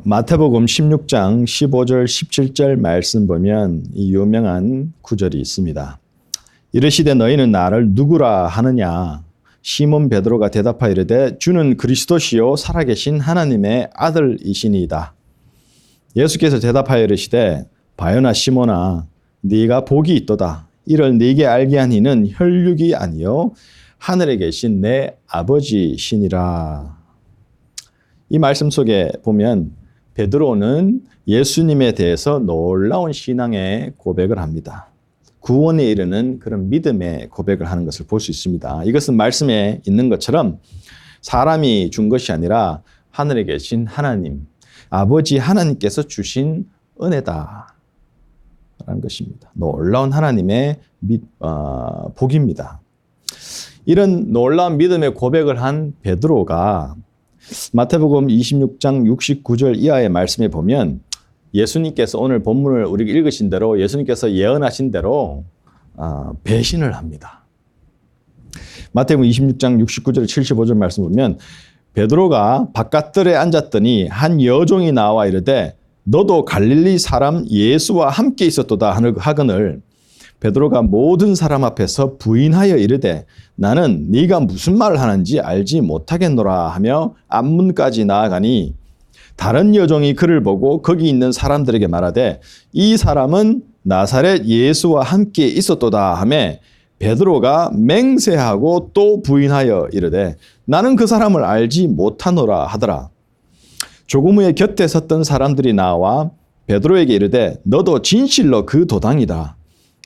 마태복음 16장 15절 17절 말씀 보면 이 유명한 구절이 있습니다. 이르시되 너희는 나를 누구라 하느냐? 시몬 베드로가 대답하여 이르되 주는 그리스도시요 살아계신 하나님의 아들이시니이다. 예수께서 대답하여 이르시되 바요나 시몬아 네가 복이 있도다. 이를 네게 알게 한 이는 혈육이 아니요 하늘에 계신 내 아버지시니라. 이 말씀 속에 보면 베드로는 예수님에 대해서 놀라운 신앙의 고백을 합니다. 구원에 이르는 그런 믿음의 고백을 하는 것을 볼 수 있습니다. 이것은 말씀에 있는 것처럼 사람이 준 것이 아니라 하늘에 계신 하나님, 아버지 하나님께서 주신 은혜다 라는 것입니다. 놀라운 하나님의 복입니다. 이런 놀라운 믿음의 고백을 한 베드로가 마태복음 26장 69절 이하의 말씀에 보면 예수님께서 오늘 본문을 우리가 읽으신 대로 예수님께서 예언하신 대로 배신을 합니다. 마태복음 26장 69절 75절 말씀 보면 베드로가 바깥들에 앉았더니 한 여종이 나와 이르되 너도 갈릴리 사람 예수와 함께 있었도다 하거늘 베드로가 모든 사람 앞에서 부인하여 이르되 나는 네가 무슨 말을 하는지 알지 못하겠노라 하며 앞문까지 나아가니 다른 여종이 그를 보고 거기 있는 사람들에게 말하되 이 사람은 나사렛 예수와 함께 있었도다 하며 베드로가 맹세하고 또 부인하여 이르되 나는 그 사람을 알지 못하노라 하더라. 조금 후에 곁에 섰던 사람들이 나와 베드로에게 이르되 너도 진실로 그 도당이다.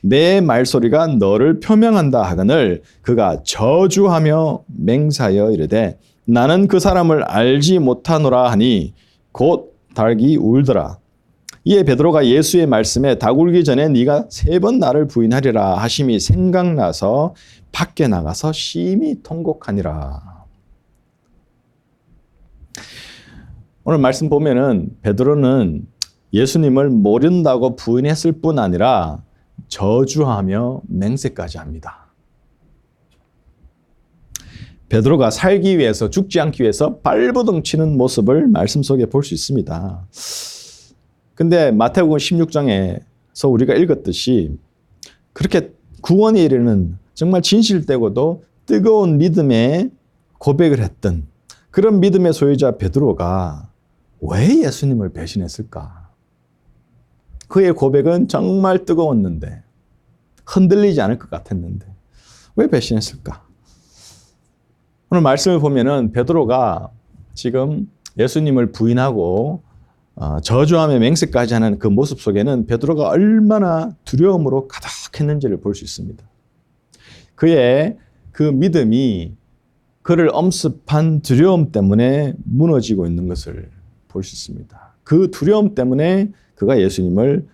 내 말소리가 너를 표명한다 하거늘 그가 저주하며 맹세하여 이르되 나는 그 사람을 알지 못하노라 하니 곧 닭이 울더라. 이에 베드로가 예수의 말씀에 닭 울기 전에 네가 3번 나를 부인하리라 하심이 생각나서 밖에 나가서 심히 통곡하니라. 오늘 말씀 보면은 베드로는 예수님을 모른다고 부인했을 뿐 아니라 저주하며 맹세까지 합니다. 베드로가 살기 위해서 죽지 않기 위해서 발버둥 치는 모습을 말씀 속에 볼 수 있습니다. 근데 마태복음 16장에서 우리가 읽었듯이 그렇게 구원에 이르는 정말 진실되고도 뜨거운 믿음의 고백을 했던 그런 믿음의 소유자 베드로가 왜 예수님을 배신했을까? 그의 고백은 정말 뜨거웠는데 흔들리지 않을 것 같았는데 왜 배신했을까? 오늘 말씀을 보면은 베드로가 지금 예수님을 부인하고 저주하며 맹세까지 하는 그 모습 속에는 베드로가 얼마나 두려움으로 가득했는지를 볼 수 있습니다. 그의 그 믿음이 그를 엄습한 두려움 때문에 무너지고 있는 것을 볼 수 있습니다. 그 두려움 때문에 그가 예수님을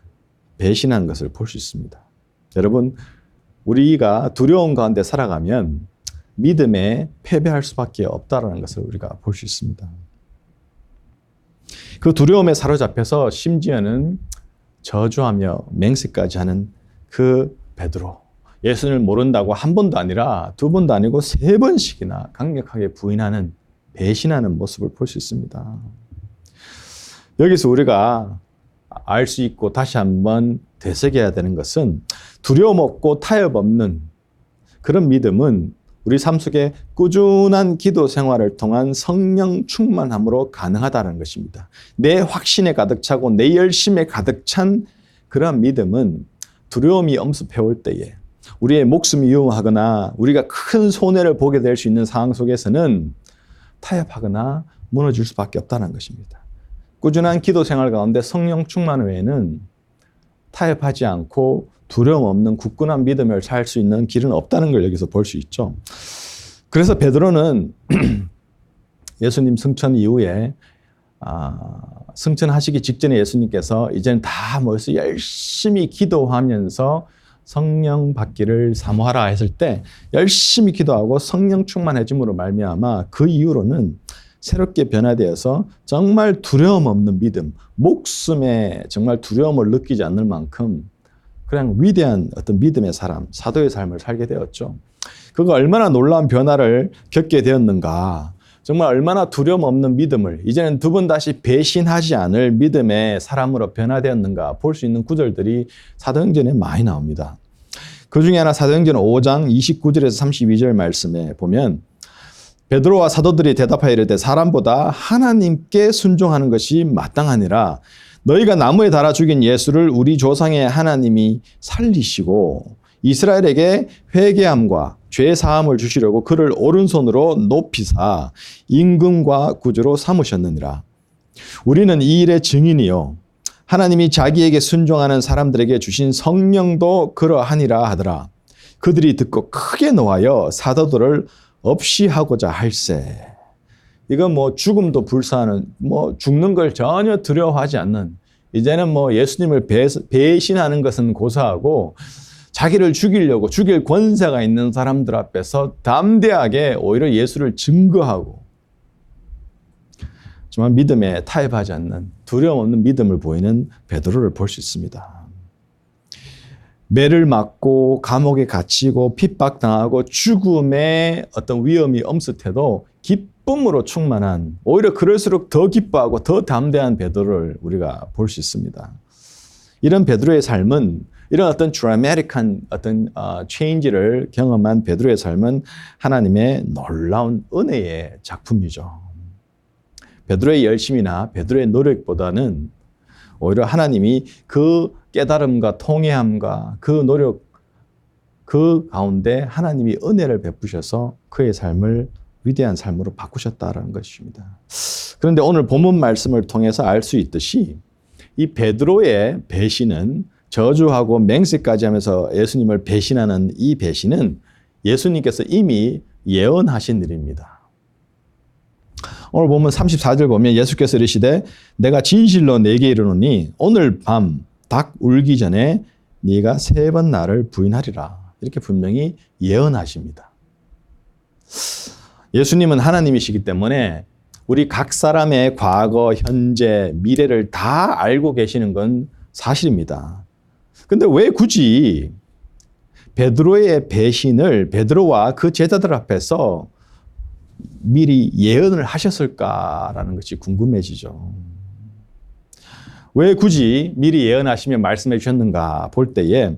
배신한 것을 볼 수 있습니다. 여러분, 우리가 두려움 가운데 살아가면 믿음에 패배할 수밖에 없다는 것을 우리가 볼 수 있습니다. 그 두려움에 사로잡혀서 심지어는 저주하며 맹세까지 하는 그 베드로. 예수님을 모른다고 한 번도 아니라 2번도 아니고 3번씩이나 강력하게 부인하는, 배신하는 모습을 볼 수 있습니다. 여기서 우리가 알 수 있고 다시 한번 되새겨야 되는 것은 두려움 없고 타협 없는 그런 믿음은 우리 삶 속에 꾸준한 기도 생활을 통한 성령 충만함으로 가능하다는 것입니다. 내 확신에 가득 차고 내 열심에 가득 찬 그런 믿음은 두려움이 엄습해 올 때에 우리의 목숨이 위험하거나 우리가 큰 손해를 보게 될 수 있는 상황 속에서는 타협하거나 무너질 수밖에 없다는 것입니다. 꾸준한 기도 생활 가운데 성령 충만 외에는 타협하지 않고 두려움 없는 굳건한 믿음을 살 수 있는 길은 없다는 걸 여기서 볼 수 있죠. 그래서 베드로는 예수님 승천 이후에 승천하시기 직전에 예수님께서 이제는 다 모여서 열심히 기도하면서 성령 받기를 사모하라 했을 때 열심히 기도하고 성령 충만해짐으로 말미암아 그 이후로는 새롭게 변화되어서 정말 두려움 없는 믿음, 목숨에 정말 두려움을 느끼지 않을 만큼 그냥 위대한 어떤 믿음의 사람, 사도의 삶을 살게 되었죠. 그가 얼마나 놀라운 변화를 겪게 되었는가. 정말 얼마나 두려움 없는 믿음을 이제는 두 번 다시 배신하지 않을 믿음의 사람으로 변화되었는가 볼 수 있는 구절들이 사도행전에 많이 나옵니다. 그 중에 하나 사도행전 5장 29절에서 32절 말씀에 보면 베드로와 사도들이 대답하여 이르되 사람보다 하나님께 순종하는 것이 마땅하니라. 너희가 나무에 달아 죽인 예수를 우리 조상의 하나님이 살리시고 이스라엘에게 회개함과 죄 사함을 주시려고 그를 오른손으로 높이사 임금과 구주로 삼으셨느니라. 우리는 이 일의 증인이요 하나님이 자기에게 순종하는 사람들에게 주신 성령도 그러하니라 하더라. 그들이 듣고 크게 노하여 사도들을 없이 하고자 할세. 이건 뭐 죽음도 불사하는 죽는 걸 전혀 두려워하지 않는 이제는 예수님을 배신하는 것은 고사하고 자기를 죽이려고 죽일 권세가 있는 사람들 앞에서 담대하게 오히려 예수를 증거하고 정말 믿음에 타협하지 않는 두려움 없는 믿음을 보이는 베드로를 볼 수 있습니다. 매를 맞고 감옥에 갇히고 핍박당하고 죽음의 어떤 위험이 엄습해도 기쁨으로 충만한 오히려 그럴수록 더 기뻐하고 더 담대한 베드로를 우리가 볼 수 있습니다. 이런 베드로의 삶은 이런 어떤 드라마틱한 어떤 체인지를 경험한 베드로의 삶은 하나님의 놀라운 은혜의 작품이죠. 베드로의 열심이나 베드로의 노력보다는 오히려 하나님이 그 깨달음과 통회함과 그 노력 그 가운데 하나님이 은혜를 베푸셔서 그의 삶을 위대한 삶으로 바꾸셨다는 것입니다. 그런데 오늘 본문 말씀을 통해서 알 수 있듯이 이 베드로의 배신은 저주하고 맹세까지 하면서 예수님을 배신하는 이 배신은 예수님께서 이미 예언하신 일입니다. 오늘 보면 34절 보면 예수께서 이르시되 내가 진실로 네게 이르노니 오늘 밤 닭 울기 전에 네가 3번 나를 부인하리라. 이렇게 분명히 예언하십니다. 예수님은 하나님이시기 때문에 우리 각 사람의 과거, 현재, 미래를 다 알고 계시는 건 사실입니다. 근데 왜 굳이 베드로의 배신을 베드로와 그 제자들 앞에서 미리 예언을 하셨을까라는 것이 궁금해지죠. 왜 굳이 미리 예언하시며 말씀해 주셨는가 볼 때에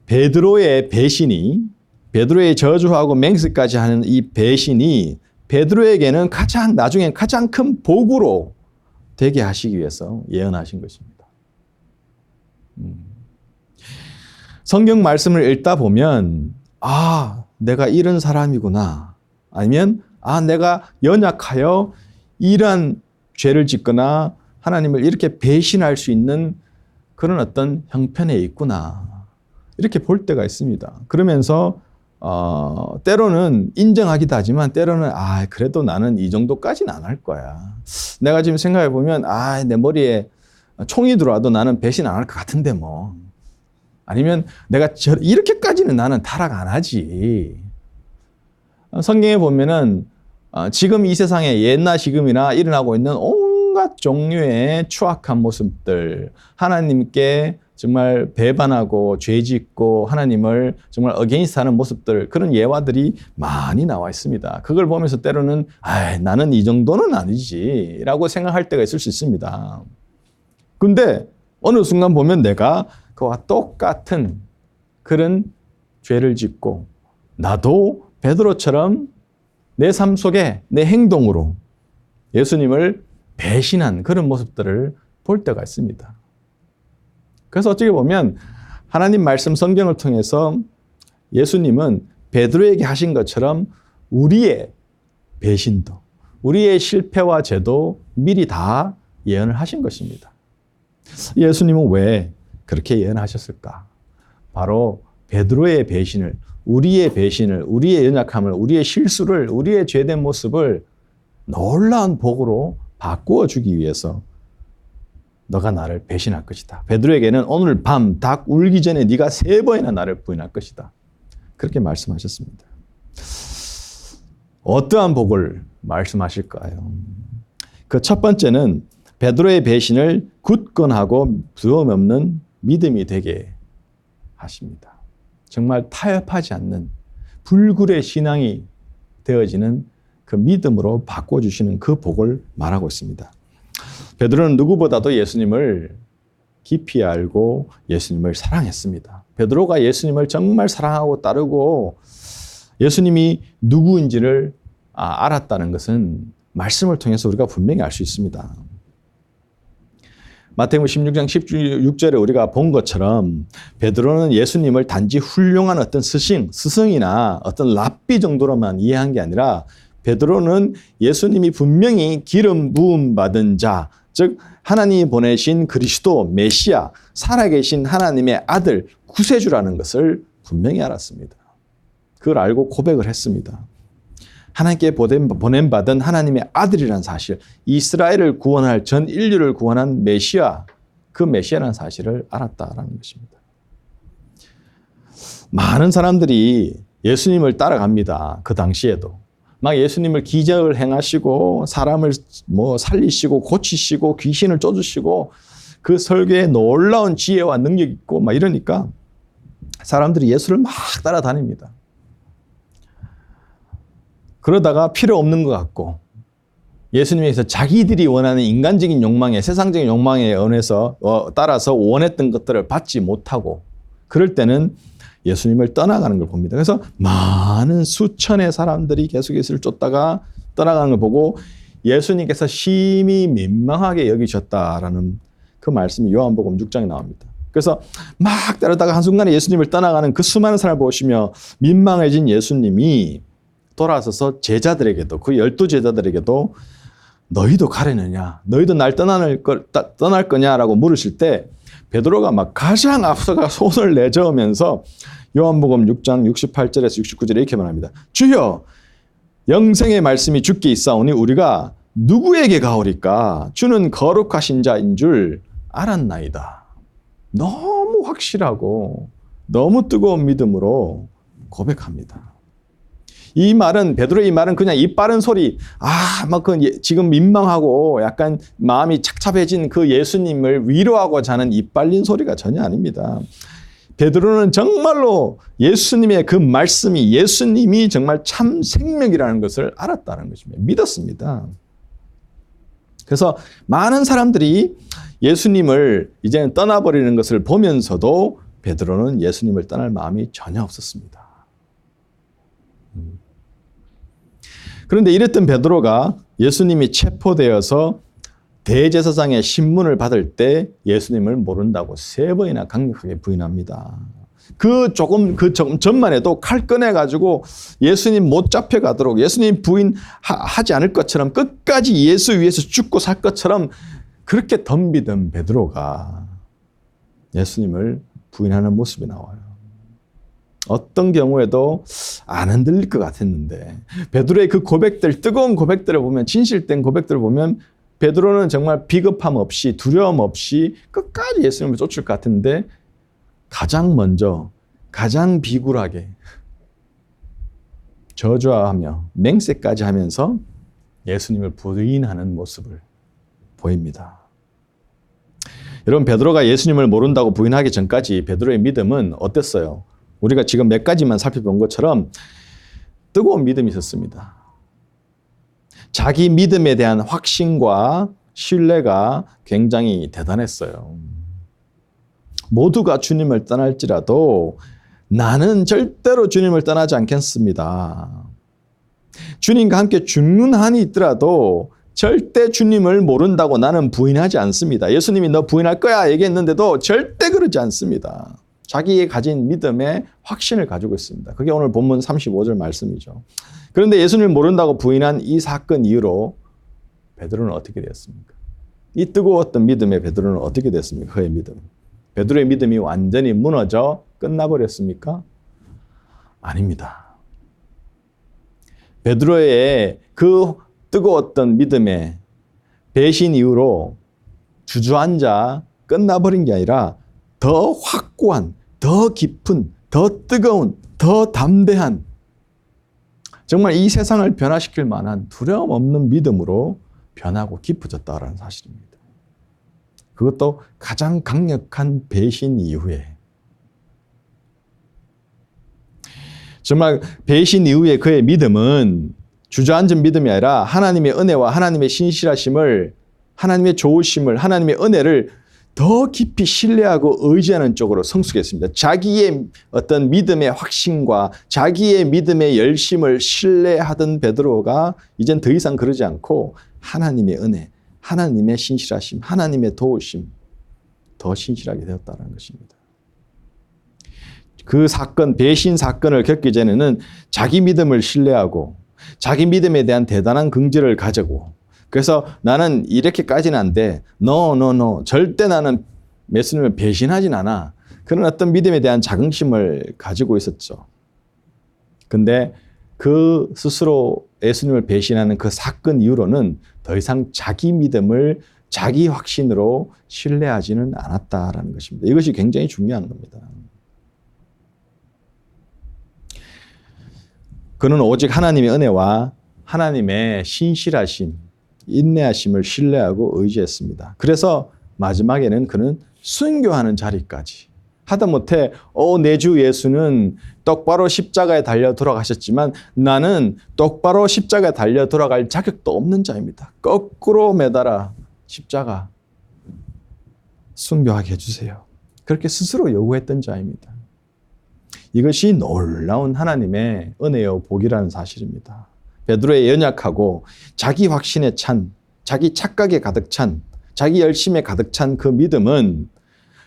베드로의 배신이 베드로의 저주하고 맹세까지 하는 이 배신이 베드로에게는 나중에 가장 큰 복으로 되게 하시기 위해서 예언하신 것입니다. 성경 말씀을 읽다 보면 내가 이런 사람이구나. 아니면 내가 연약하여 이러한 죄를 짓거나 하나님을 이렇게 배신할 수 있는 그런 어떤 형편에 있구나. 이렇게 볼 때가 있습니다. 그러면서 때로는 인정하기도 하지만 때로는 그래도 나는 이 정도까지는 안 할 거야. 내가 지금 생각해 보면 내 머리에 총이 들어와도 나는 배신 안 할 것 같은데 뭐. 아니면 내가 이렇게까지는 나는 타락 안 하지. 성경에 보면은 지금 이 세상에 옛날 지금이나 일어나고 있는 온갖 종류의 추악한 모습들, 하나님께 정말 배반하고 죄짓고 하나님을 정말 어게인스트 하는 모습들, 그런 예화들이 많이 나와 있습니다. 그걸 보면서 때로는 나는 이 정도는 아니지 라고 생각할 때가 있을 수 있습니다. 근데 어느 순간 보면 내가 그와 똑같은 그런 죄를 짓고 나도 베드로처럼 내 삶 속에 내 행동으로 예수님을 배신한 그런 모습들을 볼 때가 있습니다. 그래서 어떻게 보면 하나님 말씀 성경을 통해서 예수님은 베드로에게 하신 것처럼 우리의 배신도, 우리의 실패와 죄도 미리 다 예언을 하신 것입니다. 예수님은 왜 그렇게 예언하셨을까? 바로 베드로의 배신을, 우리의 연약함을, 우리의 실수를, 우리의 죄된 모습을 놀라운 복으로 바꾸어 주기 위해서 너가 나를 배신할 것이다. 베드로에게는 오늘 밤 닭 울기 전에 네가 3번이나 나를 부인할 것이다. 그렇게 말씀하셨습니다. 어떠한 복을 말씀하실까요? 그 첫 번째는 베드로의 배신을 굳건하고 두려움 없는 믿음이 되게 하십니다. 정말 타협하지 않는 불굴의 신앙이 되어지는 그 믿음으로 바꿔주시는 그 복을 말하고 있습니다. 베드로는 누구보다도 예수님을 깊이 알고 예수님을 사랑했습니다. 베드로가 예수님을 정말 사랑하고 따르고 예수님이 누구인지를 알았다는 것은 말씀을 통해서 우리가 분명히 알 수 있습니다. 마태복음 16장 16절에 우리가 본 것처럼 베드로는 예수님을 단지 훌륭한 어떤 스승이나 어떤 랍비 정도로만 이해한 게 아니라 베드로는 예수님이 분명히 기름 부음 받은 자, 즉 하나님이 보내신 그리스도 메시아, 살아계신 하나님의 아들 구세주라는 것을 분명히 알았습니다. 그걸 알고 고백을 했습니다. 하나님께 보냄받은 하나님의 아들이라는 사실, 이스라엘을 구원할 전 인류를 구원한 메시아, 그 메시아라는 사실을 알았다라는 것입니다. 많은 사람들이 예수님을 따라갑니다. 그 당시에도. 막 예수님을 기적을 행하시고 사람을 살리시고 고치시고 귀신을 쫓으시고 그 설교에 놀라운 지혜와 능력이 있고 막 이러니까 사람들이 예수를 막 따라다닙니다. 그러다가 필요 없는 것 같고 예수님에서 자기들이 원하는 인간적인 욕망에 세상적인 욕망에 따라서 원했던 것들을 받지 못하고 그럴 때는 예수님을 떠나가는 걸 봅니다. 그래서 많은 수천의 사람들이 계속 예수를 쫓다가 떠나가는 걸 보고 예수님께서 심히 민망하게 여기셨다라는 그 말씀이 요한복음 6장에 나옵니다. 그래서 막 따르다가 한순간에 예수님을 떠나가는 그 수많은 사람을 보시며 민망해진 예수님이 돌아서서 제자들에게도 그 12제자들에게도 너희도 가려느냐? 너희도 날 떠날 거냐라고 물으실 때 베드로가 막 가장 앞서가 손을 내저으면서 요한복음 6장 68절에서 69절에 이렇게 말합니다. 주여 영생의 말씀이 주께 있사오니 우리가 누구에게 가오리까? 주는 거룩하신 자인 줄 알았나이다. 너무 확실하고 너무 뜨거운 믿음으로 고백합니다. 이 말은 베드로의 이 말은 그냥 입 바른 소리, 지금 민망하고 약간 마음이 착잡해진 그 예수님을 위로하고자 하는 입 발린 소리가 전혀 아닙니다. 베드로는 정말로 예수님의 그 말씀이 예수님이 정말 참 생명이라는 것을 알았다는 것입니다. 믿었습니다. 그래서 많은 사람들이 예수님을 이제는 떠나버리는 것을 보면서도 베드로는 예수님을 떠날 마음이 전혀 없었습니다. 그런데 이랬던 베드로가 예수님이 체포되어서 대제사장의 신문을 받을 때 예수님을 모른다고 3번이나 강력하게 부인합니다. 그 조금 전만 해도 칼 꺼내가지고 예수님 못 잡혀가도록 예수님 부인하지 않을 것처럼 끝까지 예수 위해서 죽고 살 것처럼 그렇게 덤비던 베드로가 예수님을 부인하는 모습이 나와요. 어떤 경우에도 안 흔들릴 것 같았는데 베드로의 그 고백들, 뜨거운 고백들을 보면 진실된 고백들을 보면 베드로는 정말 비겁함 없이 두려움 없이 끝까지 예수님을 쫓을 것 같은데 가장 먼저 가장 비굴하게 저주하며 맹세까지 하면서 예수님을 부인하는 모습을 보입니다. 여러분 베드로가 예수님을 모른다고 부인하기 전까지 베드로의 믿음은 어땠어요? 우리가 지금 몇 가지만 살펴본 것처럼 뜨거운 믿음이 있었습니다. 자기 믿음에 대한 확신과 신뢰가 굉장히 대단했어요. 모두가 주님을 떠날지라도 나는 절대로 주님을 떠나지 않겠습니다. 주님과 함께 죽는 한이 있더라도 절대 주님을 모른다고 나는 부인하지 않습니다. 예수님이 너 부인할 거야 얘기했는데도 절대 그러지 않습니다. 자기의 가진 믿음에 확신을 가지고 있습니다. 그게 오늘 본문 35절 말씀이죠. 그런데 예수님을 모른다고 부인한 이 사건 이후로 베드로는 어떻게 되었습니까? 이 뜨거웠던 믿음의 베드로는 어떻게 됐습니까? 그의 믿음. 베드로의 믿음이 완전히 무너져 끝나버렸습니까? 아닙니다. 베드로의 그 뜨거웠던 믿음의 배신 이후로 주저앉아 끝나버린 게 아니라 더 확고한, 더 깊은, 더 뜨거운, 더 담대한 정말 이 세상을 변화시킬 만한 두려움 없는 믿음으로 변하고 깊어졌다는 사실입니다. 그것도 가장 강력한 배신 이후에 정말 배신 이후에 그의 믿음은 주저앉은 믿음이 아니라 하나님의 은혜와 하나님의 신실하심을, 하나님의 좋으심을, 하나님의 은혜를 더 깊이 신뢰하고 의지하는 쪽으로 성숙했습니다. 자기의 어떤 믿음의 확신과 자기의 믿음의 열심을 신뢰하던 베드로가 이젠 더 이상 그러지 않고 하나님의 은혜, 하나님의 신실하심, 하나님의 도우심, 더 신실하게 되었다는 것입니다. 그 사건, 배신 사건을 겪기 전에는 자기 믿음을 신뢰하고 자기 믿음에 대한 대단한 긍지를 가지고, 그래서 나는 이렇게까지는 안 돼. No. 절대 나는 예수님을 배신하진 않아. 그런 어떤 믿음에 대한 자긍심을 가지고 있었죠. 근데 그 스스로 예수님을 배신하는 그 사건 이후로는 더 이상 자기 믿음을 자기 확신으로 신뢰하지는 않았다라는 것입니다. 이것이 굉장히 중요한 겁니다. 그는 오직 하나님의 은혜와 하나님의 신실하심, 인내하심을 신뢰하고 의지했습니다. 그래서 마지막에는 그는 순교하는 자리까지, 하다못해 내 주 예수는 똑바로 십자가에 달려 돌아가셨지만 나는 똑바로 십자가에 달려 돌아갈 자격도 없는 자입니다. 거꾸로 매달아 십자가 순교하게 해주세요. 그렇게 스스로 요구했던 자입니다. 이것이 놀라운 하나님의 은혜요 복이라는 사실입니다. 베드로의 연약하고 자기 확신에 찬, 자기 착각에 가득 찬, 자기 열심에 가득 찬 그 믿음은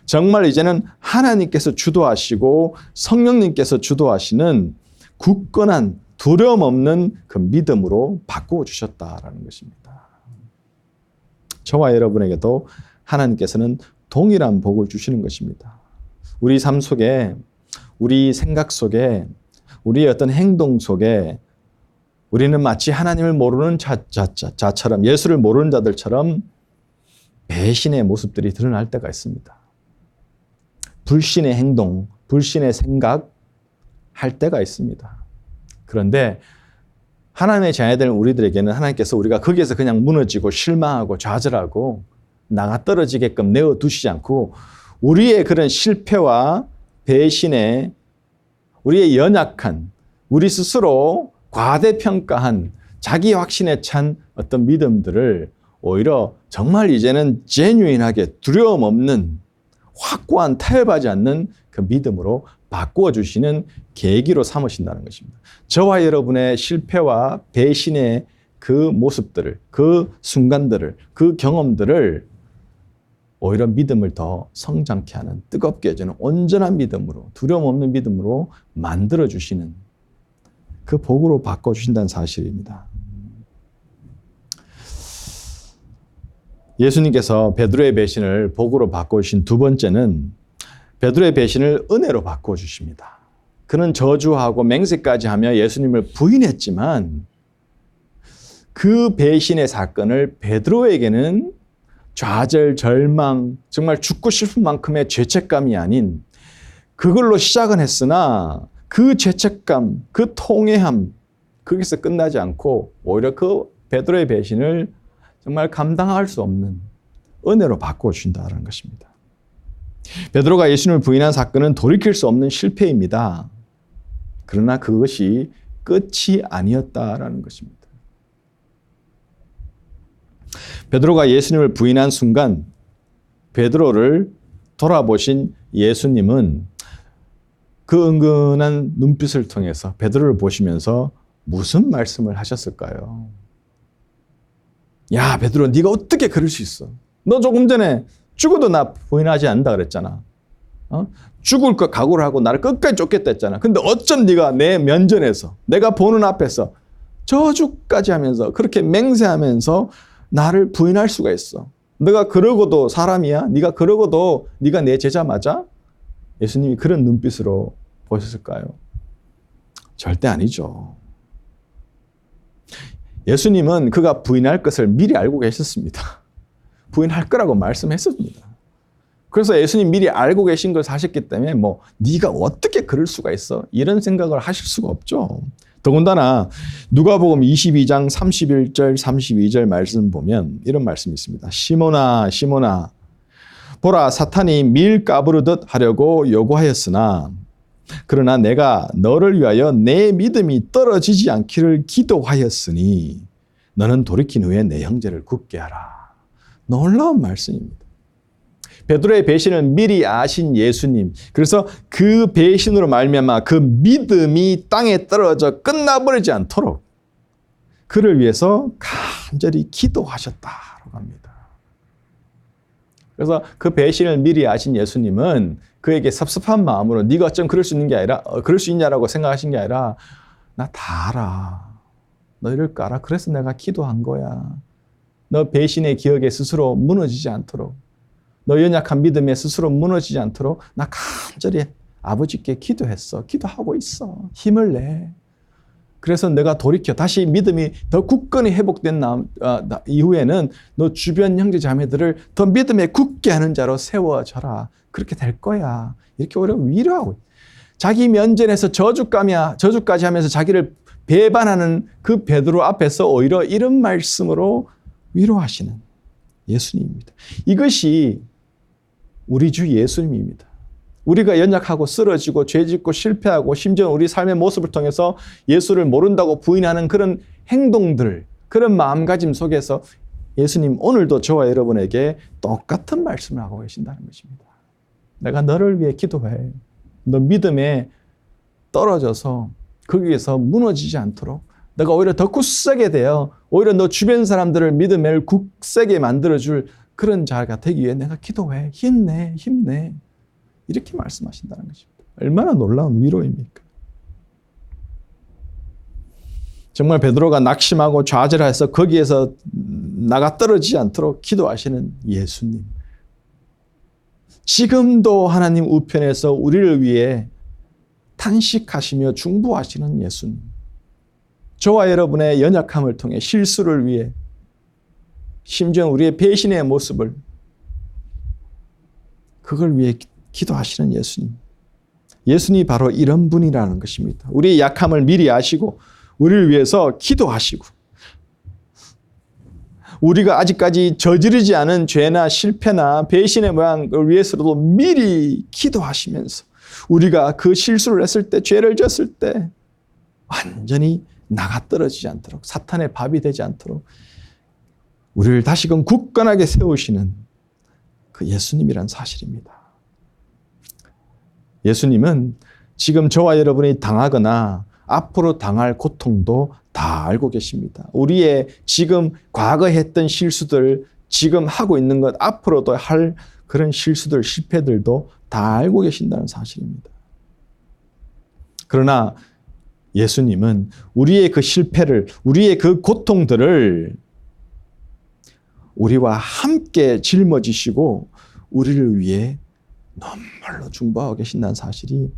정말 이제는 하나님께서 주도하시고 성령님께서 주도하시는 굳건한 두려움 없는 그 믿음으로 바꾸어 주셨다라는 것입니다. 저와 여러분에게도 하나님께서는 동일한 복을 주시는 것입니다. 우리 삶 속에, 우리 생각 속에, 우리의 어떤 행동 속에 우리는 마치 하나님을 모르는 자처럼, 예수를 모르는 자들처럼 배신의 모습들이 드러날 때가 있습니다. 불신의 행동, 불신의 생각 할 때가 있습니다. 그런데 하나님의 자녀들 우리들에게는 하나님께서 우리가 거기에서 그냥 무너지고 실망하고 좌절하고 나가 떨어지게끔 내어두시지 않고 우리의 그런 실패와 배신에 우리의 연약한, 우리 스스로 과대평가한 자기 확신에 찬 어떤 믿음들을 오히려 정말 이제는 제뉴인하게 두려움 없는 확고한 타협하지 않는 그 믿음으로 바꾸어 주시는 계기로 삼으신다는 것입니다. 저와 여러분의 실패와 배신의 그 모습들을, 그 순간들을, 그 경험들을 오히려 믿음을 더 성장케 하는, 뜨겁게 해주는 온전한 믿음으로, 두려움 없는 믿음으로 만들어 주시는 그 복으로 바꿔주신다는 사실입니다. 예수님께서 베드로의 배신을 복으로 바꿔주신 두 번째는 베드로의 배신을 은혜로 바꿔주십니다. 그는 저주하고 맹세까지 하며 예수님을 부인했지만 그 배신의 사건을 베드로에게는 좌절, 절망, 정말 죽고 싶은 만큼의 죄책감이 아닌 그걸로 시작은 했으나 그 죄책감, 그 통회함, 거기서 끝나지 않고 오히려 그 베드로의 배신을 정말 감당할 수 없는 은혜로 바꿔주신다는 것입니다. 베드로가 예수님을 부인한 사건은 돌이킬 수 없는 실패입니다. 그러나 그것이 끝이 아니었다라는 것입니다. 베드로가 예수님을 부인한 순간 베드로를 돌아보신 예수님은 그 은근한 눈빛을 통해서 베드로를 보시면서 무슨 말씀을 하셨을까요? 야, 베드로, 네가 어떻게 그럴 수 있어? 너 조금 전에 죽어도 나 부인하지 않는다 그랬잖아. 죽을 것 각오를 하고 나를 끝까지 쫓겠다 했잖아. 근데 어쩜 네가 내 면전에서, 내가 보는 앞에서 저주까지 하면서 그렇게 맹세하면서 나를 부인할 수가 있어? 네가 그러고도 사람이야? 네가 그러고도 네가 내 제자 맞아? 예수님이 그런 눈빛으로 보셨을까요? 절대 아니죠. 예수님은 그가 부인할 것을 미리 알고 계셨습니다. 부인할 거라고 말씀했습니다. 그래서 예수님 미리 알고 계신 걸 하셨기 때문에 네가 어떻게 그럴 수가 있어? 이런 생각을 하실 수가 없죠. 더군다나 누가복음 22장 31절 32절 말씀 보면 이런 말씀이 있습니다. 시몬아 시몬아 보라 사탄이 밀 까부르듯 하려고 요구하였으나 그러나 내가 너를 위하여 내 믿음이 떨어지지 않기를 기도하였으니 너는 돌이킨 후에 내 형제를 굳게 하라. 놀라운 말씀입니다. 베드로의 배신을 미리 아신 예수님. 그래서 그 배신으로 말미암아 그 믿음이 땅에 떨어져 끝나버리지 않도록 그를 위해서 간절히 기도하셨다라고 합니다. 그래서 그 배신을 미리 아신 예수님은 그에게 섭섭한 마음으로 네가 어쩜 그럴 수 있는 게 아니라 그럴 수 있냐라고 생각하신 게 아니라 나 다 알아. 너 이럴 거 알아. 그래서 내가 기도한 거야. 너 배신의 기억에 스스로 무너지지 않도록, 너 연약한 믿음에 스스로 무너지지 않도록 나 간절히 아버지께 기도했어. 기도하고 있어. 힘을 내. 그래서 내가 돌이켜 다시 믿음이 더 굳건히 회복된 이후에는 너 주변 형제 자매들을 더 믿음에 굳게 하는 자로 세워져라. 그렇게 될 거야. 이렇게 오히려 위로하고, 자기 면전에서 저주까지 하면서 자기를 배반하는 그 베드로 앞에서 오히려 이런 말씀으로 위로하시는 예수님입니다. 이것이 우리 주 예수님입니다. 우리가 연약하고 쓰러지고 죄짓고 실패하고 심지어 우리 삶의 모습을 통해서 예수를 모른다고 부인하는 그런 행동들, 그런 마음가짐 속에서 예수님 오늘도 저와 여러분에게 똑같은 말씀을 하고 계신다는 것입니다. 내가 너를 위해 기도해. 너 믿음에 떨어져서 거기에서 무너지지 않도록 내가 오히려 더 굳세게 되어 오히려 너 주변 사람들을 믿음을 굳세게 만들어줄 그런 자가 되기 위해 내가 기도해. 힘내. 이렇게 말씀하신다는 것입니다. 얼마나 놀라운 위로입니까? 정말 베드로가 낙심하고 좌절해서 거기에서 나가 떨어지지 않도록 기도하시는 예수님. 지금도 하나님 우편에서 우리를 위해 탄식하시며 중보하시는 예수님. 저와 여러분의 연약함을 통해 실수를 위해 심지어 우리의 배신의 모습을 그걸 위해 기도하시는 예수님. 예수님이 바로 이런 분이라는 것입니다. 우리의 약함을 미리 아시고 우리를 위해서 기도하시고 우리가 아직까지 저지르지 않은 죄나 실패나 배신의 모양을 위해서도 미리 기도하시면서 우리가 그 실수를 했을 때, 죄를 졌을 때 완전히 나가 떨어지지 않도록, 사탄의 밥이 되지 않도록 우리를 다시금 굳건하게 세우시는 그 예수님이란 사실입니다. 예수님은 지금 저와 여러분이 당하거나 앞으로 당할 고통도 다 알고 계십니다. 우리의 지금 과거에 했던 실수들, 지금 하고 있는 것, 앞으로도 할 그런 실수들, 실패들도 다 알고 계신다는 사실입니다. 그러나 예수님은 우리의 그 실패를, 우리의 그 고통들을 우리와 함께 짊어지시고 우리를 위해 눈물로 중보하고 계신다는 사실이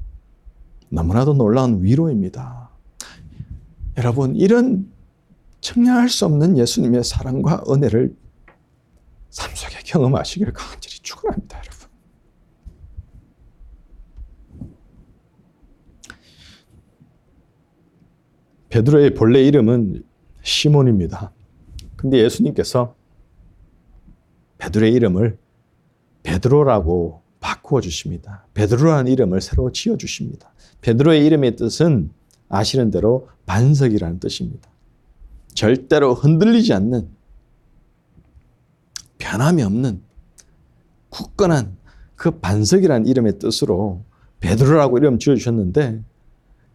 너무나도 놀라운 위로입니다. 여러분, 이런 청량할 수 없는 예수님의 사랑과 은혜를 삶 속에 경험하시길 간절히 축원합니다, 여러분. 베드로의 본래 이름은 시몬입니다. 근데 예수님께서 베드로의 이름을 베드로라고 바꾸어 주십니다. 베드로라는 이름을 새로 지어 주십니다. 베드로의 이름의 뜻은 아시는 대로 반석이라는 뜻입니다. 절대로 흔들리지 않는, 변함이 없는 굳건한 그 반석이라는 이름의 뜻으로 베드로라고 이름 지어주셨는데,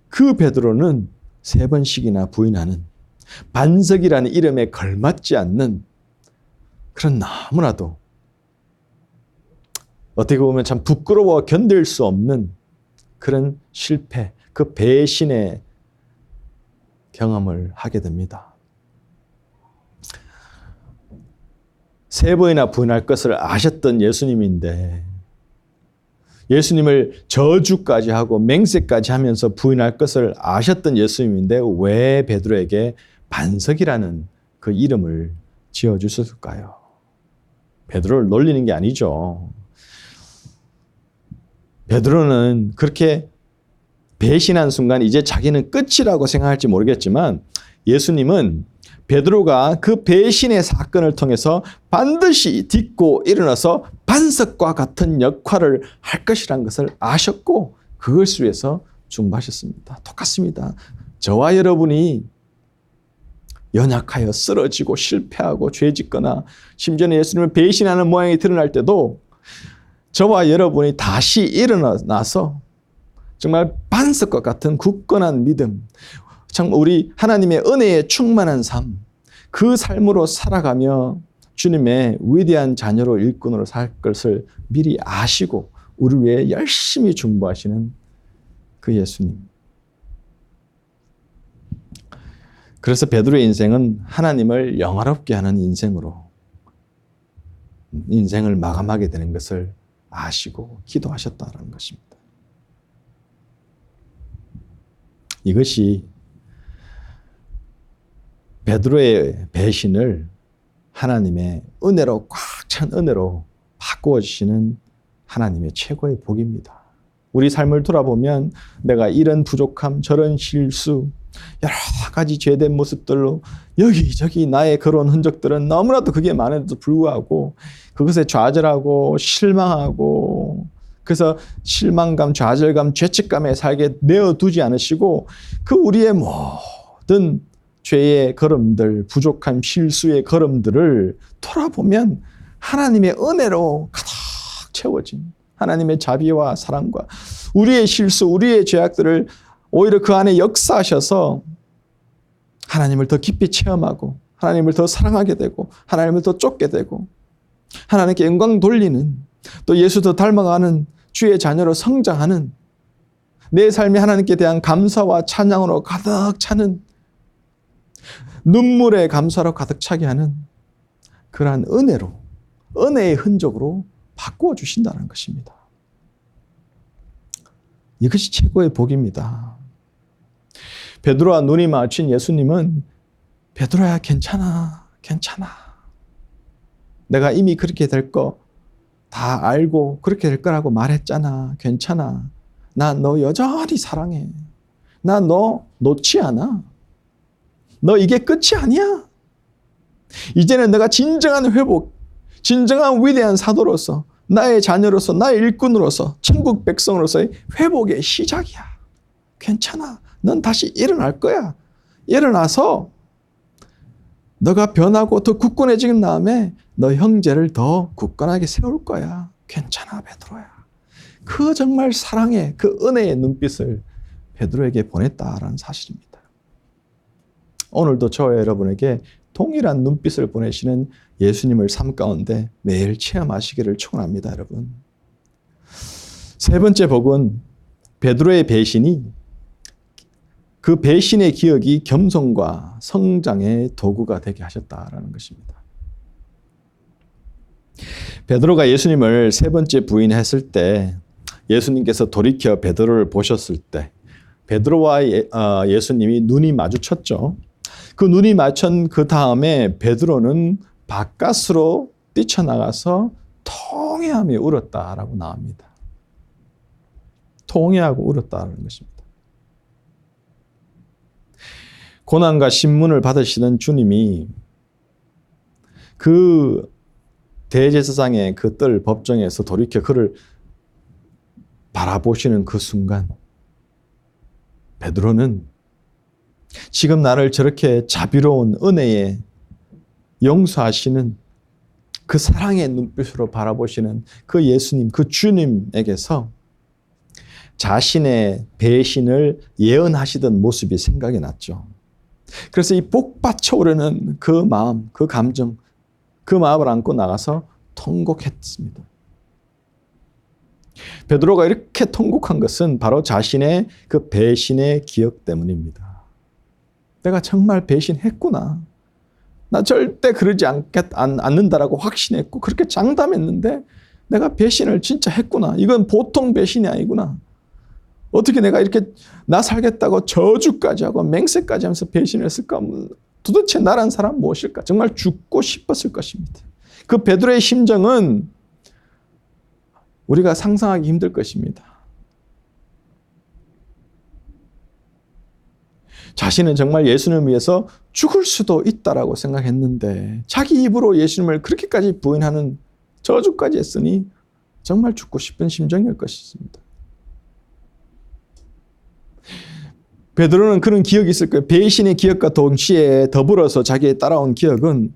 그 베드로는 3번씩이나 부인하는 반석이라는 이름에 걸맞지 않는 그런 너무나도 어떻게 보면 참 부끄러워 견딜 수 없는 그런 실패, 그 배신의 경험을 하게 됩니다. 3번이나 부인할 것을 아셨던 예수님인데 예수님을 저주까지 하고 맹세까지 하면서 부인할 것을 아셨던 예수님인데 왜 베드로에게 반석이라는 그 이름을 지어주셨을까요? 베드로를 놀리는 게 아니죠. 베드로는 그렇게 배신한 순간 이제 자기는 끝이라고 생각할지 모르겠지만 예수님은 베드로가 그 배신의 사건을 통해서 반드시 딛고 일어나서 반석과 같은 역할을 할 것이라는 것을 아셨고 그것을 위해서 중보하셨습니다. 똑같습니다. 저와 여러분이 연약하여 쓰러지고 실패하고 죄짓거나 심지어는 예수님을 배신하는 모양이 드러날 때도 저와 여러분이 다시 일어나서 정말 반석과 같은 굳건한 믿음, 정말 우리 하나님의 은혜에 충만한 삶, 그 삶으로 살아가며 주님의 위대한 자녀로 일꾼으로 살 것을 미리 아시고 우리 위해 열심히 중보하시는 그 예수님. 그래서 베드로의 인생은 하나님을 영화롭게 하는 인생으로 인생을 마감하게 되는 것을 아시고 기도하셨다는 것입니다. 이것이 베드로의 배신을 하나님의 은혜로 꽉 찬 은혜로 바꾸어 주시는 하나님의 최고의 복입니다. 우리 삶을 돌아보면 내가 이런 부족함, 저런 실수, 여러 가지 죄된 모습들로 여기저기 나의 그런 흔적들은 너무나도 그게 많은데도 불구하고 그것에 좌절하고 실망하고 그래서 실망감, 좌절감, 죄책감에 살게 내어두지 않으시고 그 우리의 모든 죄의 걸음들, 부족함, 실수의 걸음들을 돌아보면 하나님의 은혜로 가득 채워진 하나님의 자비와 사랑과 우리의 실수, 우리의 죄악들을 오히려 그 안에 역사하셔서 하나님을 더 깊이 체험하고 하나님을 더 사랑하게 되고 하나님을 더 쫓게 되고 하나님께 영광 돌리는 또 예수 더 닮아가는 주의 자녀로 성장하는 내 삶이 하나님께 대한 감사와 찬양으로 가득 차는 눈물의 감사로 가득 차게 하는 그러한 은혜로 은혜의 흔적으로 바꾸어 주신다는 것입니다. 이것이 최고의 복입니다. 베드로와 눈이 마주친 예수님은 베드로야 괜찮아. 내가 이미 그렇게 될 거 다 알고 그렇게 될 거라고 말했잖아. 괜찮아. 나 너 여전히 사랑해. 나 너 놓지 않아. 너 이게 끝이 아니야. 이제는 내가 진정한 회복, 진정한 위대한 사도로서 나의 자녀로서 나의 일꾼으로서 천국 백성으로서의 회복의 시작이야. 괜찮아. 넌 다시 일어날 거야. 일어나서 너가 변하고 더 굳건해진 다음에 너 형제를 더 굳건하게 세울 거야. 괜찮아 베드로야. 그 정말 사랑의 그 은혜의 눈빛을 베드로에게 보냈다라는 사실입니다. 오늘도 저와 여러분에게 동일한 눈빛을 보내시는 예수님을 삶 가운데 매일 체험하시기를 축원합니다, 여러분. 세 번째 복은 베드로의 배신이 그 배신의 기억이 겸손과 성장의 도구가 되게 하셨다라는 것입니다. 베드로가 예수님을 세 번째 부인했을 때 예수님께서 돌이켜 베드로를 보셨을 때 베드로와 예수님이 눈이 마주쳤죠. 그 눈이 마주친 그 다음에 베드로는 바깥으로 뛰쳐나가서 통회하며 울었다라고 나옵니다. 통회하고 울었다는 것입니다. 고난과 신문을 받으시는 주님이 그 대제사장의 그 뜰 법정에서 돌이켜 그를 바라보시는 그 순간 베드로는 지금 나를 저렇게 자비로운 은혜에 용서하시는 그 사랑의 눈빛으로 바라보시는 그 예수님, 그 주님에게서 자신의 배신을 예언하시던 모습이 생각이 났죠. 그래서 이 복받쳐 오르는 그 마음, 그 감정, 그 마음을 안고 나가서 통곡했습니다. 베드로가 이렇게 통곡한 것은 바로 자신의 그 배신의 기억 때문입니다. 내가 정말 배신했구나. 나 절대 그러지 않는다라고 확신했고 그렇게 장담했는데 내가 배신을 진짜 했구나. 이건 보통 배신이 아니구나. 어떻게 내가 이렇게 나 살겠다고 저주까지 하고 맹세까지 하면서 배신을 했을까? 도대체 나란 사람 무엇일까? 정말 죽고 싶었을 것입니다. 그 베드로의 심정은 우리가 상상하기 힘들 것입니다. 자신은 정말 예수님을 위해서 죽을 수도 있다라고 생각했는데 자기 입으로 예수님을 그렇게까지 부인하는 저주까지 했으니 정말 죽고 싶은 심정일 것입니다. 베드로는 그런 기억이 있을 거예요. 배신의 기억과 동시에 더불어서 자기의 따라온 기억은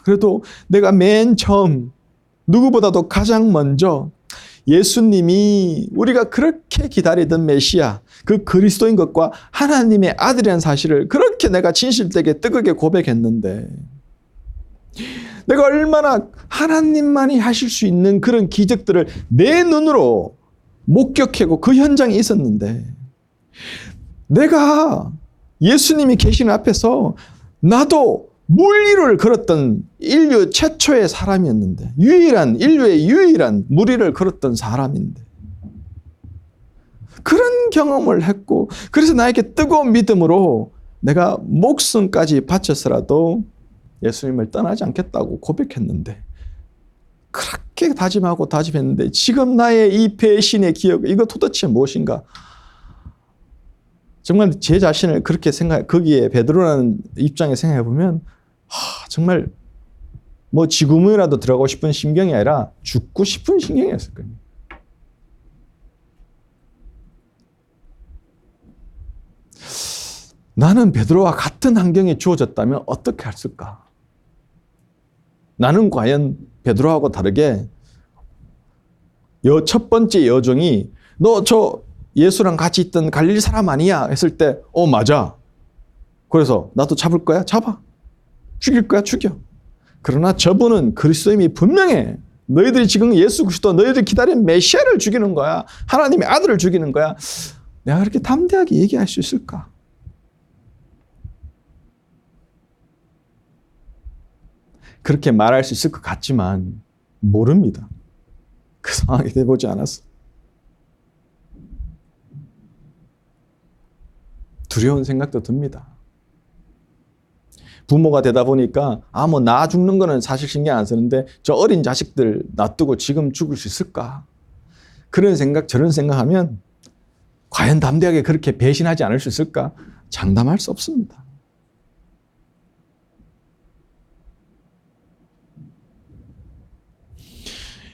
그래도 내가 맨 처음 누구보다도 가장 먼저 예수님이 우리가 그렇게 기다리던 메시아, 그 그리스도인 것과 하나님의 아들이라는 사실을 그렇게 내가 진실되게 뜨겁게 고백했는데 내가 얼마나 하나님만이 하실 수 있는 그런 기적들을 내 눈으로 목격하고 그 현장에 있었는데 내가 예수님이 계시는 앞에서 나도 물리를 걸었던 인류 최초의 사람이었는데 인류의 유일한 무리를 걸었던 사람인데 그런 경험을 했고 그래서 나에게 뜨거운 믿음으로 내가 목숨까지 바쳐서라도 예수님을 떠나지 않겠다고 고백했는데 그렇게 다짐하고 다짐했는데 지금 나의 이 배신의 기억 이거 도대체 무엇인가? 정말 제 자신을 그렇게 거기에 베드로라는 입장에 생각해 보면 정말 뭐 지구문이라도 들어가고 싶은 심경이 아니라 죽고 싶은 심경이었을 거예요. 나는 베드로와 같은 환경에 주어졌다면 어떻게 했을까? 나는 과연 베드로하고 다르게 첫 번째 여종이 너 저 예수랑 같이 있던 갈릴리 사람 아니야? 했을 때 맞아. 그래서 나도 잡을 거야? 잡아. 죽일 거야? 죽여. 그러나 저분은 그리스도임이 분명해. 너희들이 지금 예수 그리스도 너희들이 기다린 메시아를 죽이는 거야. 하나님의 아들을 죽이는 거야. 내가 그렇게 담대하게 얘기할 수 있을까? 그렇게 말할 수 있을 것 같지만 모릅니다. 그 상황이 돼보지 않았어. 두려운 생각도 듭니다. 부모가 되다 보니까 뭐 나 죽는 거는 사실 신경 안 쓰는데 저 어린 자식들 놔두고 지금 죽을 수 있을까? 그런 생각, 저런 생각하면 과연 담대하게 그렇게 배신하지 않을 수 있을까? 장담할 수 없습니다.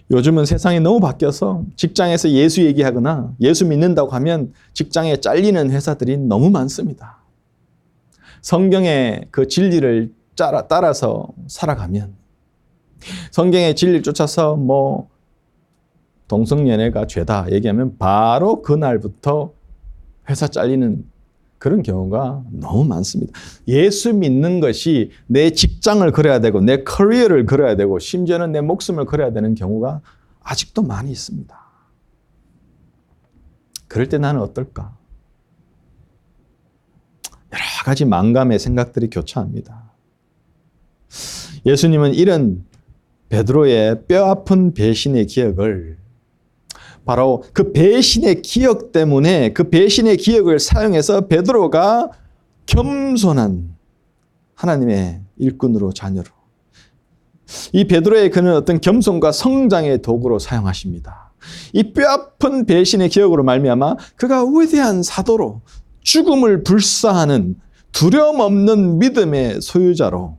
요즘은 세상이 너무 바뀌어서 직장에서 예수 얘기하거나 예수 믿는다고 하면 직장에 잘리는 회사들이 너무 많습니다. 성경의 그 진리를 따라서 살아가면 성경의 진리를 쫓아서 뭐 동성연애가 죄다 얘기하면 바로 그날부터 회사 잘리는 그런 경우가 너무 많습니다. 예수 믿는 것이 내 직장을 걸어야 되고 내 커리어를 걸어야 되고 심지어는 내 목숨을 걸어야 되는 경우가 아직도 많이 있습니다. 그럴 때 나는 어떨까? 여러 가지 만감의 생각들이 교차합니다. 예수님은 이런 베드로의 뼈아픈 배신의 기억을 바로 그 배신의 기억 때문에 그 배신의 기억을 사용해서 베드로가 겸손한 하나님의 일꾼으로 자녀로 이 베드로의 그는 어떤 겸손과 성장의 도구로 사용하십니다. 이 뼈아픈 배신의 기억으로 말미암아 그가 위대한 사도로 죽음을 불사하는 두려움 없는 믿음의 소유자로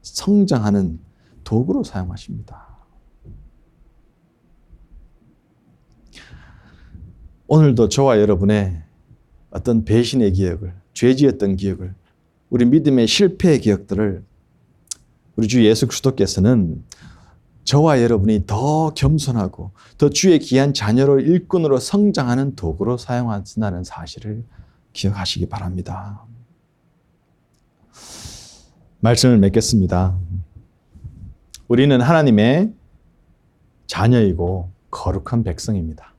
성장하는 도구로 사용하십니다. 오늘도 저와 여러분의 어떤 배신의 기억을, 죄지었던 기억을, 우리 믿음의 실패의 기억들을 우리 주 예수 그리스도께서는 저와 여러분이 더 겸손하고 더 주의 귀한 자녀로 일꾼으로 성장하는 도구로 사용하신다는 사실을 기억하시기 바랍니다. 말씀을 맺겠습니다. 우리는 하나님의 자녀이고 거룩한 백성입니다.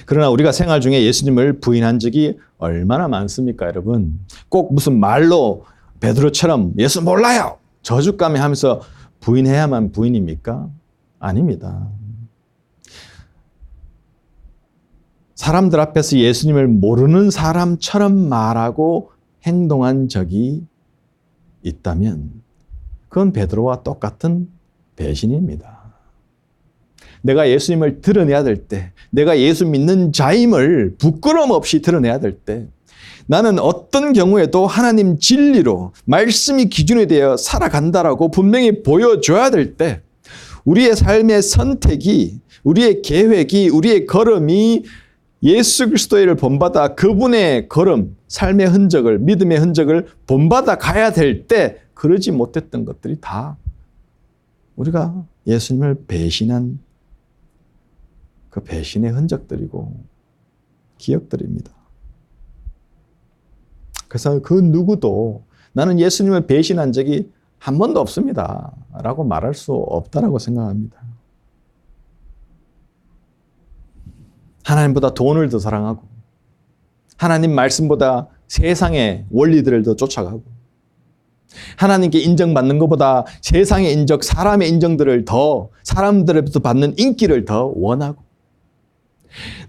그러나 우리가 생활 중에 예수님을 부인한 적이 얼마나 많습니까, 여러분? 꼭 무슨 말로 베드로처럼 예수 몰라요! 저주감에 하면서 부인해야만 부인입니까? 아닙니다. 사람들 앞에서 예수님을 모르는 사람처럼 말하고 행동한 적이 있다면 그건 베드로와 똑같은 배신입니다. 내가 예수님을 드러내야 될 때, 내가 예수 믿는 자임을 부끄러움 없이 드러내야 될 때, 나는 어떤 경우에도 하나님 진리로 말씀이 기준이 되어 살아간다라고 분명히 보여줘야 될 때, 우리의 삶의 선택이, 우리의 계획이, 우리의 걸음이 예수 그리스도를 본받아 그분의 걸음, 삶의 흔적을, 믿음의 흔적을 본받아 가야 될 때 그러지 못했던 것들이 다 우리가 예수님을 배신한 그 배신의 흔적들이고 기억들입니다. 그래서 그 누구도 나는 예수님을 배신한 적이 한 번도 없습니다 라고 말할 수 없다라고 생각합니다. 하나님보다 돈을 더 사랑하고 하나님 말씀보다 세상의 원리들을 더 쫓아가고 하나님께 인정받는 것보다 세상의 인정, 사람의 인정들을 더 사람들로부터 받는 인기를 더 원하고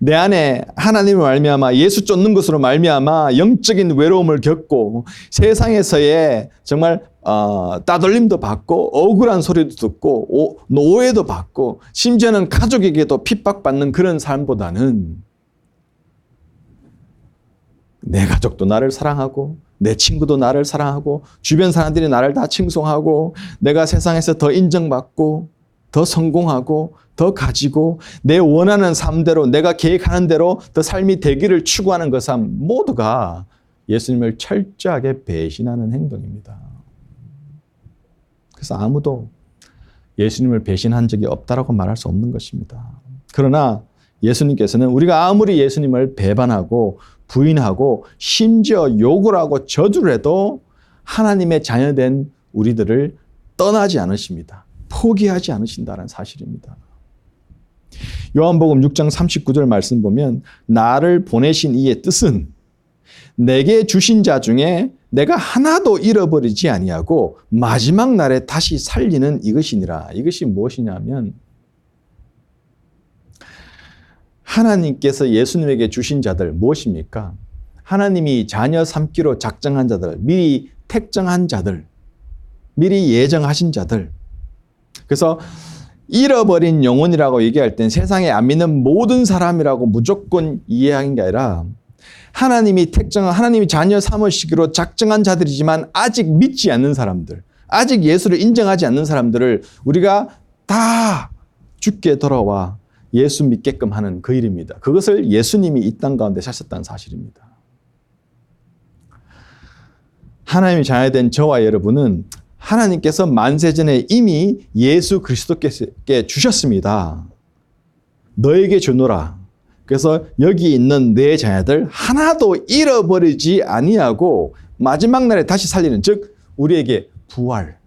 내 안에 하나님을 말미암아 예수 쫓는 것으로 말미암아 영적인 외로움을 겪고 세상에서의 정말 따돌림도 받고 억울한 소리도 듣고 노예도 받고 심지어는 가족에게도 핍박받는 그런 삶보다는 내 가족도 나를 사랑하고 내 친구도 나를 사랑하고 주변 사람들이 나를 다 칭송하고 내가 세상에서 더 인정받고 더 성공하고 더 가지고 내 원하는 삶대로 내가 계획하는 대로 더 삶이 되기를 추구하는 그 삶 모두가 예수님을 철저하게 배신하는 행동입니다. 그래서 아무도 예수님을 배신한 적이 없다라고 말할 수 없는 것입니다. 그러나 예수님께서는 우리가 아무리 예수님을 배반하고 부인하고 심지어 욕을 하고 저주를 해도 하나님의 자녀된 우리들을 떠나지 않으십니다. 포기하지 않으신다는 사실입니다. 요한복음 6장 39절 말씀 보면 나를 보내신 이의 뜻은 내게 주신 자 중에 내가 하나도 잃어버리지 아니하고 마지막 날에 다시 살리는 이것이니라. 이것이 무엇이냐면 하나님께서 예수님에게 주신 자들 무엇입니까? 하나님이 자녀 삼기로 작정한 자들, 미리 택정한 자들, 미리 예정하신 자들. 그래서 잃어버린 영혼이라고 얘기할 땐 세상에 안 믿는 모든 사람이라고 무조건 이해하는 게 아니라 하나님이 택정한, 하나님이 자녀 삼으시기로 작정한 자들이지만 아직 믿지 않는 사람들, 아직 예수를 인정하지 않는 사람들을 우리가 다 죽게 돌아와 예수 믿게끔 하는 그 일입니다. 그것을 예수님이 이 땅 가운데 사셨다는 사실입니다. 하나님이 자녀된 저와 여러분은 하나님께서 만세전에 이미 예수 그리스도께 주셨습니다. 너에게 주노라. 그래서 여기 있는 내 자녀들 하나도 잃어버리지 아니하고 마지막 날에 다시 살리는, 즉 우리에게 부활,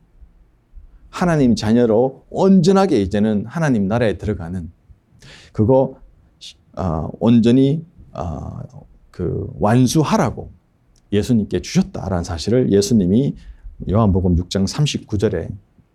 하나님 자녀로 온전하게 이제는 하나님 나라에 들어가는 그거 온전히 완수하라고 예수님께 주셨다라는 사실을 예수님이 요한복음 6장 39절에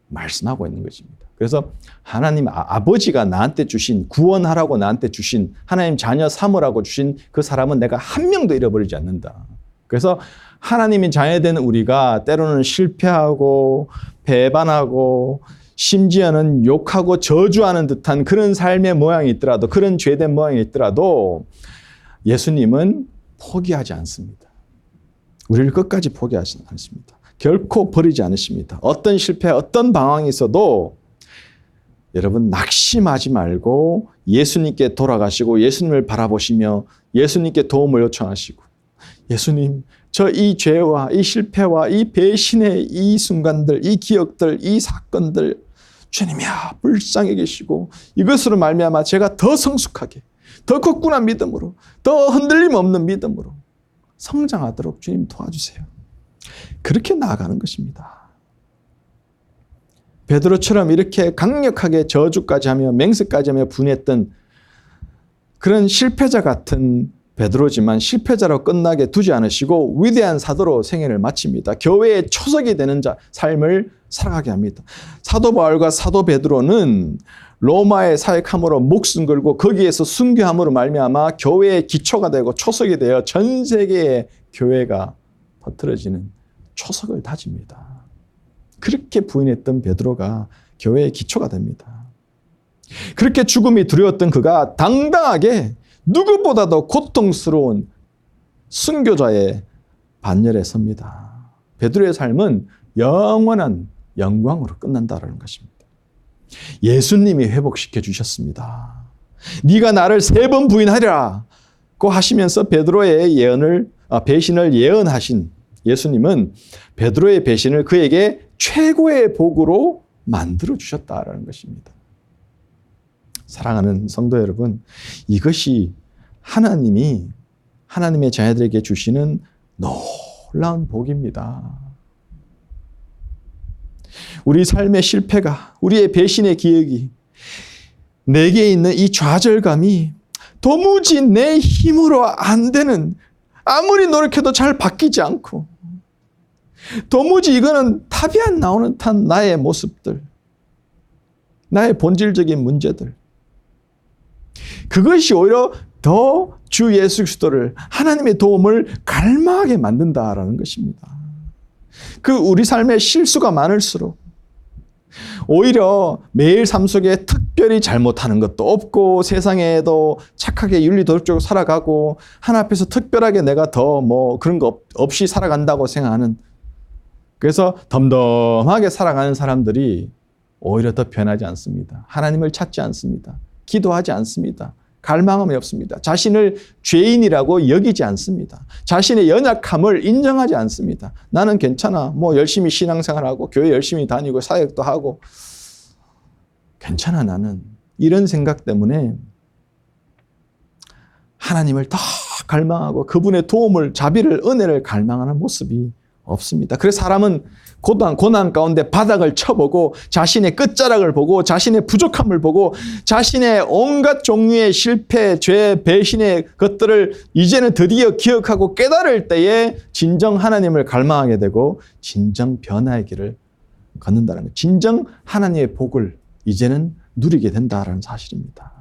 말씀하고 있는 것입니다. 그래서 하나님 아버지가 나한테 주신, 구원하라고 나한테 주신, 하나님 자녀 삼으라고 주신 그 사람은 내가 한 명도 잃어버리지 않는다. 그래서 하나님이 자녀된 우리가 때로는 실패하고 배반하고 심지어는 욕하고 저주하는 듯한 그런 삶의 모양이 있더라도, 그런 죄된 모양이 있더라도 예수님은 포기하지 않습니다. 우리를 끝까지 포기하지 않습니다. 결코 버리지 않으십니다. 어떤 실패, 어떤 방황이 있어도 여러분 낙심하지 말고 예수님께 돌아가시고 예수님을 바라보시며 예수님께 도움을 요청하시고, 예수님, 저 이 죄와 이 실패와 이 배신의 이 순간들, 이 기억들, 이 사건들 주님이야 불쌍히 계시고 이것으로 말미암아 제가 더 성숙하게, 더 굳건한 믿음으로, 더 흔들림 없는 믿음으로 성장하도록 주님 도와주세요. 그렇게 나아가는 것입니다. 베드로처럼 이렇게 강력하게 저주까지 하며 맹세까지 하며 분했던 그런 실패자 같은 베드로지만 실패자로 끝나게 두지 않으시고 위대한 사도로 생애를 마칩니다. 교회의 초석이 되는 삶을 살아가게 합니다. 사도 바울과 사도 베드로는 로마의 사역함으로 목숨 걸고 거기에서 순교함으로 말미암아 교회의 기초가 되고 초석이 되어 전 세계의 교회가 퍼뜨려지는 초석을 다집니다. 그렇게 부인했던 베드로가 교회의 기초가 됩니다. 그렇게 죽음이 두려웠던 그가 당당하게 누구보다도 고통스러운 순교자의 반열에 섭니다. 베드로의 삶은 영원한 영광으로 끝난다는 것입니다. 예수님이 회복시켜 주셨습니다. 네가 나를 3번 부인하리라. 고 하시면서 베드로의 배신을 예언하신 예수님은 베드로의 배신을 그에게 최고의 복으로 만들어 주셨다라는 것입니다. 사랑하는 성도 여러분, 이것이 하나님의 자녀들에게 주시는 놀라운 복입니다. 우리 삶의 실패가, 우리의 배신의 기억이, 내게 있는 이 좌절감이 도무지 내 힘으로 안 되는, 아무리 노력해도 잘 바뀌지 않고 도무지 이거는 답이 안 나오는 듯한 나의 모습들, 나의 본질적인 문제들, 그것이 오히려 더 주 예수 그리스도를, 하나님의 도움을 갈망하게 만든다라는 것입니다. 우리 삶에 실수가 많을수록 오히려 매일 삶 속에 특별히 잘못하는 것도 없고 세상에도 착하게 윤리도덕적으로 살아가고 하나 앞에서 특별하게 내가 더 그런 거 없이 살아간다고 생각하는, 그래서 덤덤하게 살아가는 사람들이 오히려 더 변하지 않습니다. 하나님을 찾지 않습니다. 기도하지 않습니다. 갈망함이 없습니다. 자신을 죄인이라고 여기지 않습니다. 자신의 연약함을 인정하지 않습니다. 나는 괜찮아. 열심히 신앙생활하고 교회 열심히 다니고 사역도 하고 괜찮아 나는. 이런 생각 때문에 하나님을 더 갈망하고 그분의 도움을, 자비를, 은혜를 갈망하는 모습이 없습니다. 그래서 사람은 고난 가운데 바닥을 쳐보고 자신의 끝자락을 보고 자신의 부족함을 보고 자신의 온갖 종류의 실패, 죄, 배신의 것들을 이제는 드디어 기억하고 깨달을 때에 진정 하나님을 갈망하게 되고 진정 변화의 길을 걷는다는 것, 진정 하나님의 복을 이제는 누리게 된다는 사실입니다.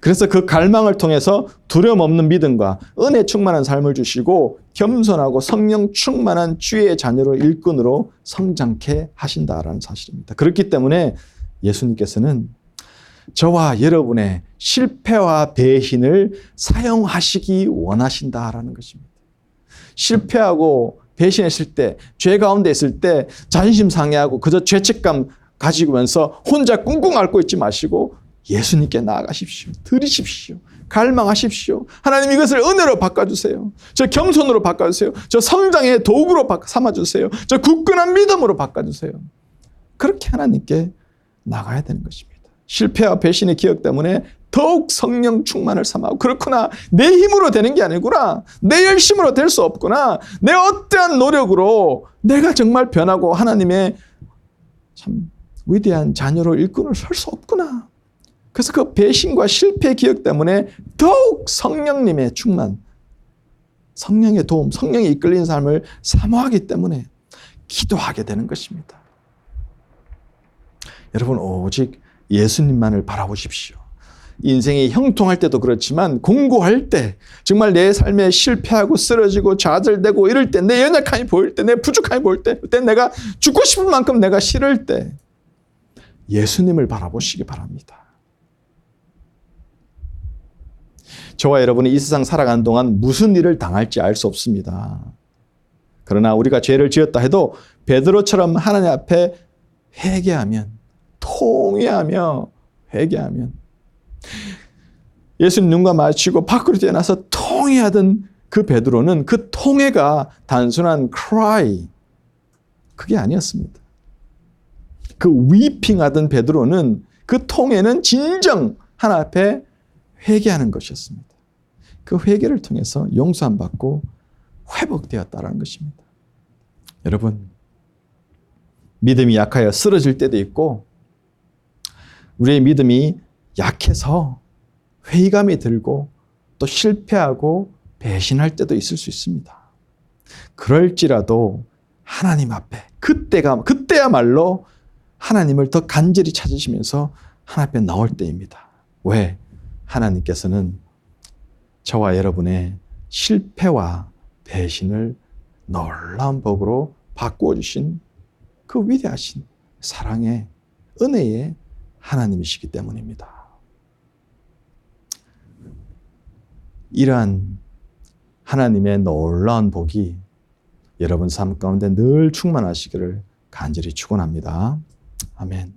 그래서 그 갈망을 통해서 두려움 없는 믿음과 은혜 충만한 삶을 주시고 겸손하고 성령 충만한 주의 자녀로 일꾼으로 성장케 하신다라는 사실입니다. 그렇기 때문에 예수님께서는 저와 여러분의 실패와 배신을 사용하시기 원하신다라는 것입니다. 실패하고 배신했을 때, 죄 가운데 있을 때 자존심 상해하고 그저 죄책감 가지고면서 혼자 꿍꿍 앓고 있지 마시고 예수님께 나아가십시오. 드리십시오. 갈망하십시오. 하나님 이것을 은혜로 바꿔주세요. 저 겸손으로 바꿔주세요. 저 성장의 도구로 삼아주세요. 저 굳건한 믿음으로 바꿔주세요. 그렇게 하나님께 나가야 되는 것입니다. 실패와 배신의 기억 때문에 더욱 성령 충만을 삼하고, 그렇구나, 내 힘으로 되는 게 아니구나, 내 열심으로 될 수 없구나, 내 어떠한 노력으로 내가 정말 변하고 하나님의 참 위대한 자녀로 일꾼을 설 수 없구나. 그래서 그 배신과 실패의 기억 때문에 더욱 성령님의 충만, 성령의 도움, 성령이 이끌린 삶을 사모하기 때문에 기도하게 되는 것입니다. 여러분, 오직 예수님만을 바라보십시오. 인생이 형통할 때도 그렇지만 공고할 때, 정말 내 삶에 실패하고 쓰러지고 좌절되고 이럴 때, 내 연약함이 보일 때, 내 부족함이 보일 때, 그때 내가 죽고 싶은 만큼 내가 싫을 때 예수님을 바라보시기 바랍니다. 저와 여러분이 이 세상 살아가는 동안 무슨 일을 당할지 알 수 없습니다. 그러나 우리가 죄를 지었다 해도 베드로처럼 하나님 앞에 회개하면, 통회하며 회개하면, 예수님 눈과 마주치고 밖으로 뛰어나서 통회하던 그 베드로는 그 통회가 단순한 cry, 그게 아니었습니다. 그 weeping하던 베드로는, 그 통회는 진정 하나님 앞에 회개하는 것이었습니다. 그 회개를 통해서 용서함 받고 회복되었다는 것입니다. 여러분, 믿음이 약하여 쓰러질 때도 있고, 우리의 믿음이 약해서 회의감이 들고 또 실패하고 배신할 때도 있을 수 있습니다. 그럴지라도 하나님 앞에 그때야말로 하나님을 더 간절히 찾으시면서 하나님 앞에 나올 때입니다. 왜? 하나님께서는 저와 여러분의 실패와 배신을 놀라운 복으로 바꾸어 주신 그 위대하신 사랑의 은혜의 하나님이시기 때문입니다. 이러한 하나님의 놀라운 복이 여러분 삶 가운데 늘 충만하시기를 간절히 축원합니다. 아멘.